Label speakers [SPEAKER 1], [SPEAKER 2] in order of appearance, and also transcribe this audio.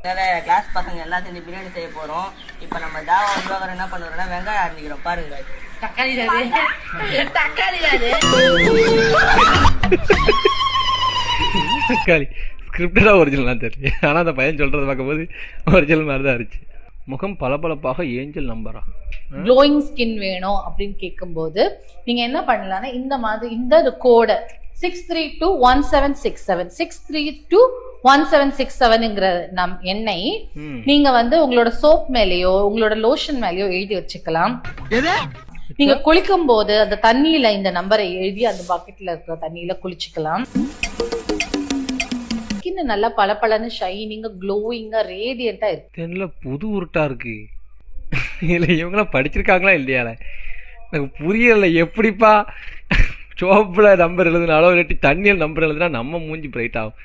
[SPEAKER 1] Class பசங்க எல்லாம் சேர்ந்து பிரியாணி செய்ய போறோம். இப்போ நம்ம ஜாவா உருவாக்குற என்ன பண்ணுறோம்னா வெங்காயம் அரைஞ்சிக்கிறோம் பாருங்க.
[SPEAKER 2] தக்காளி
[SPEAKER 3] ஸ்கிரிப்டடா ஒரிஜினல் தெரியல. ஆனால் அந்த பையன் சொல்றதை பார்க்கும்போது ஒரிஜினல் மாதிரி தான் இருந்துச்சு. முகம் பளபளப்பாக ஏஞ்சல் நம்பரா
[SPEAKER 2] க்ளோயிங் ஸ்கின் வேணும் அப்படின்னு கேட்கும்போது நீங்க என்ன பண்ணலாம்னா இந்த மாதிரி இந்த கோடை 6321767 6321767ங்கிற எண்ணெய் நீங்க வந்து உங்களோட சோப் மேலேயோ உங்களோட லோஷன் மேலேயோ எழுதி வச்சுக்கலாம். நீங்க குளிக்கும் போது அந்த தண்ணியில இந்த நம்பரை எழுதி அந்த பக்கெட்ல இருக்கிற தண்ணியில குளிச்சுக்கலாம். ஸ்கின் நல்லா பளபளன்னு ஷைனிங்கா க்ளோயிங்கா ரேடியண்டா இருக்கு.
[SPEAKER 3] தெரியல, புது உருட்டா இருக்கு. இல்லை இவங்களாம் படிச்சிருக்காங்களா இல்லையா எனக்கு புரியல. எப்படிப்பா சோப்புல நம்பர் எழுதுனாலும் இல்லாட்டி தண்ணியில் நம்பர் எழுதுனா நம்ம மூஞ்சி பிரைட் ஆகும்.